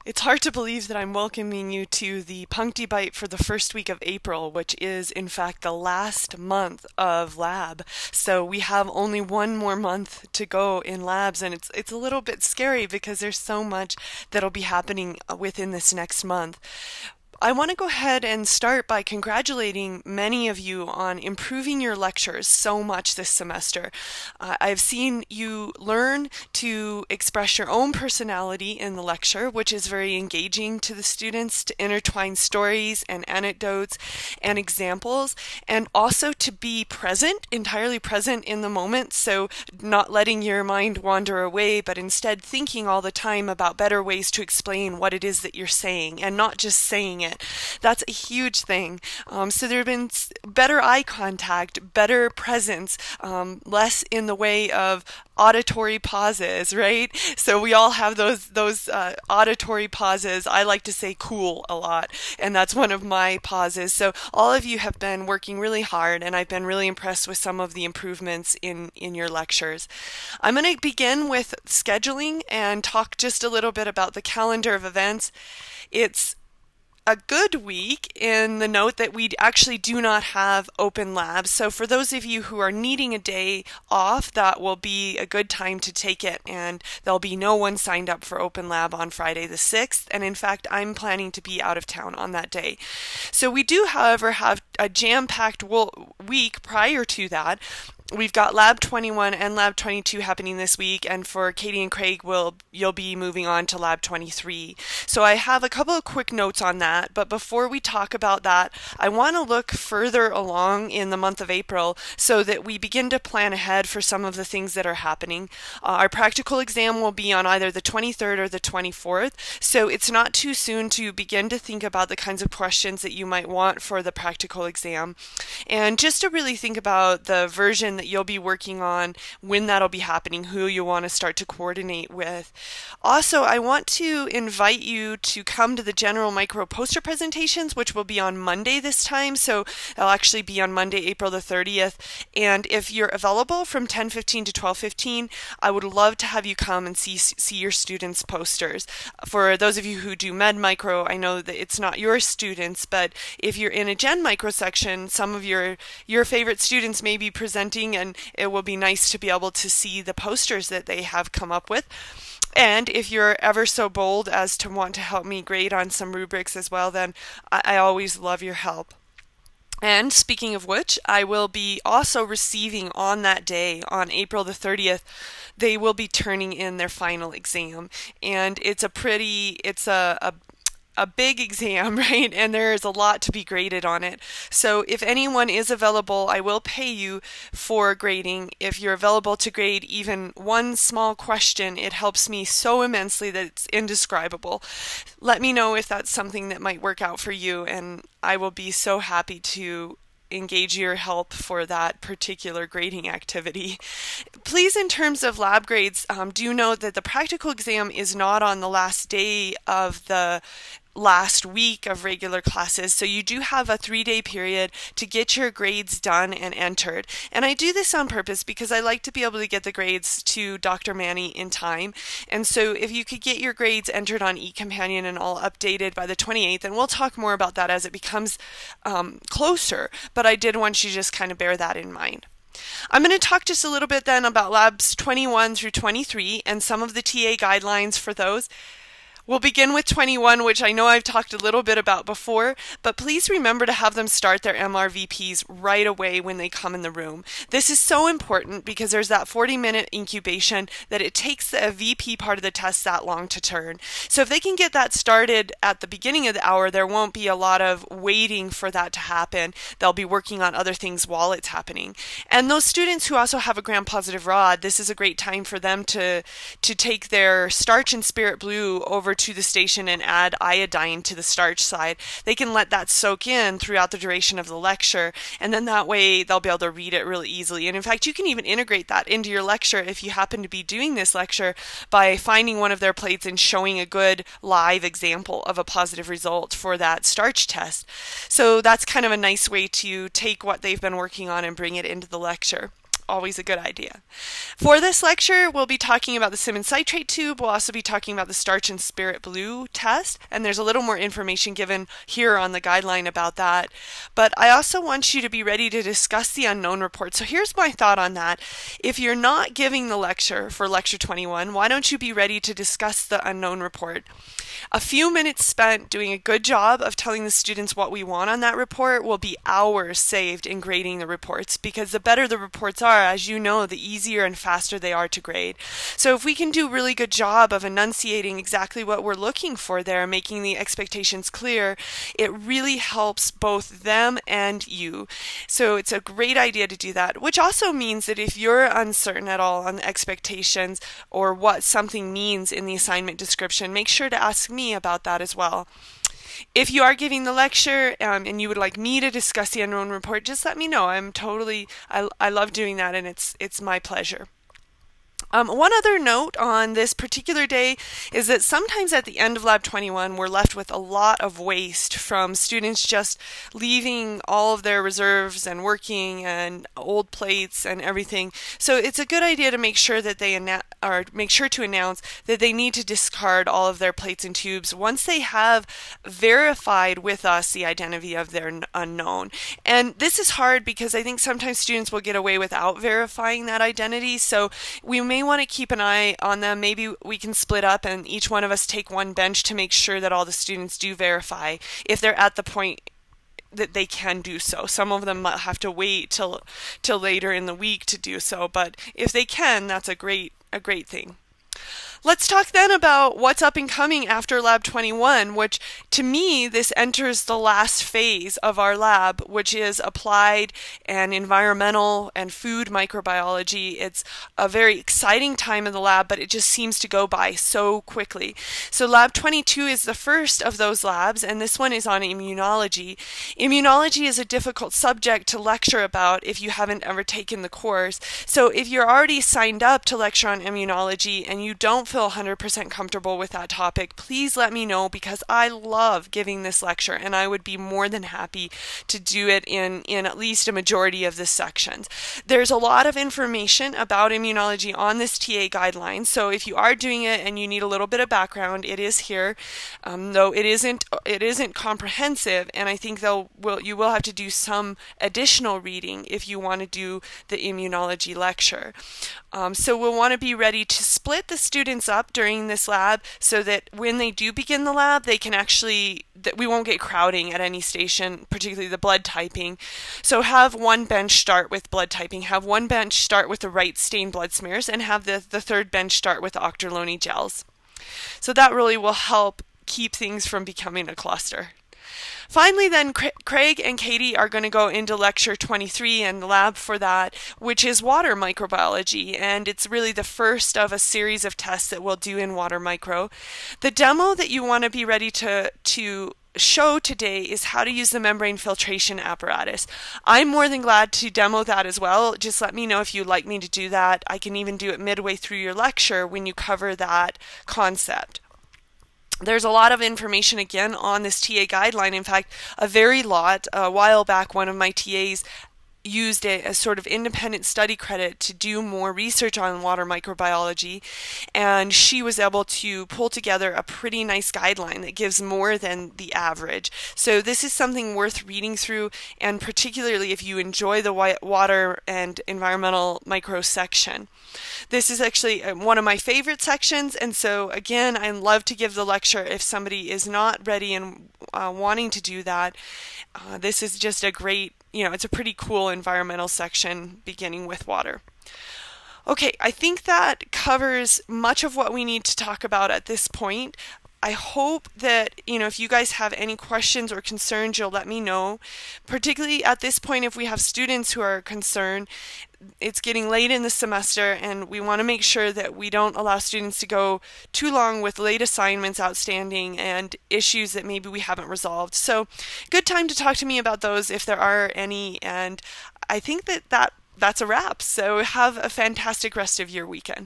It's hard to believe that I'm welcoming you to the punctibyte for the first week of April, which is in fact the last month of lab. So we have only one more month to go in labs, and it's a little bit scary because there's so much that'll be happening within this next month. I want to go ahead and start by congratulating many of you on improving your lectures so much this semester. I've seen you learn to express your own personality in the lecture, which is very engaging to the students, to intertwine stories and anecdotes and examples, and also to be present, entirely present in the moment, so not letting your mind wander away, but instead thinking all the time about better ways to explain what it is that you're saying, and not just saying it. That's a huge thing. So there have been better eye contact, better presence, less in the way of auditory pauses, right? So we all have those auditory pauses. I like to say cool a lot, and that's one of my pauses. So all of you have been working really hard, and I've been really impressed with some of the improvements in your lectures. I'm going to begin with scheduling and talk just a little bit about the calendar of events. It's a good week in the note that we actually do not have open labs. So for those of you who are needing a day off, that will be a good time to take it, and there'll be no one signed up for open lab on Friday the 6th. And in fact, I'm planning to be out of town on that day. So we do, however, have a jam-packed week prior to that. We've got Lab 21 and Lab 22 happening this week, and for Katie and Craig, you'll be moving on to Lab 23. So I have a couple of quick notes on that, but before we talk about that, I want to look further along in the month of April so that we begin to plan ahead for some of the things that are happening. Our practical exam will be on either the 23rd or the 24th, so it's not too soon to begin to think about the kinds of questions that you might want for the practical exam, and just to really think about the version that you'll be working on, when that'll be happening, who you want to start to coordinate with. Also, I want to invite you to come to the general micro poster presentations, which will be on Monday this time. So it'll actually be on Monday, April the 30th. And if you're available from 10:15 to 12:15, I would love to have you come and see your students' posters. For those of you who do med micro, I know that it's not your students, but if you're in a gen micro section, some of your favorite students may be presenting, and it will be nice to be able to see the posters that they have come up with. And if you're ever so bold as to want to help me grade on some rubrics as well, then I always love your help. And speaking of which, I will be also receiving on that day, on April the 30th, they will be turning in their final exam. And it's a big exam, right? And there is a lot to be graded on it. So if anyone is available, I will pay you for grading. If you're available to grade even one small question, it helps me so immensely that it's indescribable. Let me know if that's something that might work out for you, and I will be so happy to engage your help for that particular grading activity. Please, in terms of lab grades, do note that the practical exam is not on the last day of the last week of regular classes, so you do have a 3-day period to get your grades done and entered. And I do this on purpose because I like to be able to get the grades to Dr. Manny in time. And so if you could get your grades entered on eCompanion and all updated by the 28th, and we'll talk more about that as it becomes closer, but I did want you to just kind of bear that in mind. I'm going to talk just a little bit then about Labs 21 through 23 and some of the TA guidelines for those. We'll begin with 21, which I know I've talked a little bit about before, but please remember to have them start their MRVPs right away when they come in the room. This is so important because there's that 40-minute incubation that it takes the VP part of the test that long to turn. So if they can get that started at the beginning of the hour, there won't be a lot of waiting for that to happen. They'll be working on other things while it's happening. And those students who also have a gram-positive rod, this is a great time for them to take their starch and spirit blue over to the station and add iodine to the starch side. They can let that soak in throughout the duration of the lecture, and then that way they'll be able to read it really easily. And in fact, you can even integrate that into your lecture if you happen to be doing this lecture by finding one of their plates and showing a good live example of a positive result for that starch test. So that's kind of a nice way to take what they've been working on and bring it into the lecture. always a good idea. For this lecture, we'll be talking about the Simmons citrate tube. We'll also be talking about the starch and spirit blue test, and there's a little more information given here on the guideline about that. But I also want you to be ready to discuss the unknown report. So here's my thought on that. If you're not giving the lecture for lecture 21, why don't you be ready to discuss the unknown report? A few minutes spent doing a good job of telling the students what we want on that report will be hours saved in grading the reports, because the better the reports are, as you know, the easier and faster they are to grade. So if we can do a really good job of enunciating exactly what we're looking for there, making the expectations clear, it really helps both them and you. So it's a great idea to do that, which also means that if you're uncertain at all on the expectations or what something means in the assignment description, make sure to ask me about that as well. If you are giving the lecture and you would like me to discuss the unknown report, just let me know. I love doing that, and it's my pleasure. One other note on this particular day is that sometimes at the end of Lab 21 we're left with a lot of waste from students just leaving all of their reserves and working and old plates and everything. So it's a good idea to make sure that they announce that they need to discard all of their plates and tubes once they have verified with us the identity of their unknown. And this is hard because I think sometimes students will get away without verifying that identity, so we may want to keep an eye on them. Maybe we can split up and each one of us take one bench to make sure that all the students do verify if they're at the point that they can do so. Some of them might have to wait till later in the week to do so, but if they can, that's a great thing. Let's talk then about what's up and coming after Lab 21, which to me, this enters the last phase of our lab, which is applied and environmental and food microbiology. It's a very exciting time in the lab, but it just seems to go by so quickly. So Lab 22 is the first of those labs, and this one is on immunology. Immunology is a difficult subject to lecture about if you haven't ever taken the course. So if you're already signed up to lecture on immunology and you don't feel 100% comfortable with that topic, please let me know, because I love giving this lecture and I would be more than happy to do it in at least a majority of the sections. There's a lot of information about immunology on this TA guideline, so if you are doing it and you need a little bit of background, it is here, though it isn't comprehensive, and I think you will have to do some additional reading if you want to do the immunology lecture. So we'll want to be ready to split the students up during this lab so that when they do begin the lab, they can that we won't get crowding at any station, particularly the blood typing. So have one bench start with blood typing, have one bench start with the right stained blood smears, and have the third bench start with Octoloni gels. So that really will help keep things from becoming a cluster. Finally then, Craig and Katie are going to go into lecture 23 and the lab for that, which is water microbiology, and it's really the first of a series of tests that we'll do in water micro. The demo that you want to be ready to show today is how to use the membrane filtration apparatus. I'm more than glad to demo that as well. Just let me know if you'd like me to do that. I can even do it midway through your lecture when you cover that concept. There's a lot of information again on this TA guideline. In fact, a while back, one of my TAs used it as sort of independent study credit to do more research on water microbiology, and she was able to pull together a pretty nice guideline that gives more than the average. So this is something worth reading through, and particularly if you enjoy the water and environmental micro section. This is actually one of my favorite sections, and so again, I love to give the lecture if somebody is not ready and wanting to do that. This is just a great, it's a pretty cool environmental section beginning with water. Okay, I think that covers much of what we need to talk about at this point. I hope that, if you guys have any questions or concerns, you'll let me know. Particularly at this point, if we have students who are concerned, it's getting late in the semester and we want to make sure that we don't allow students to go too long with late assignments outstanding and issues that maybe we haven't resolved. So good time to talk to me about those if there are any, and I think that's a wrap. So have a fantastic rest of your weekend.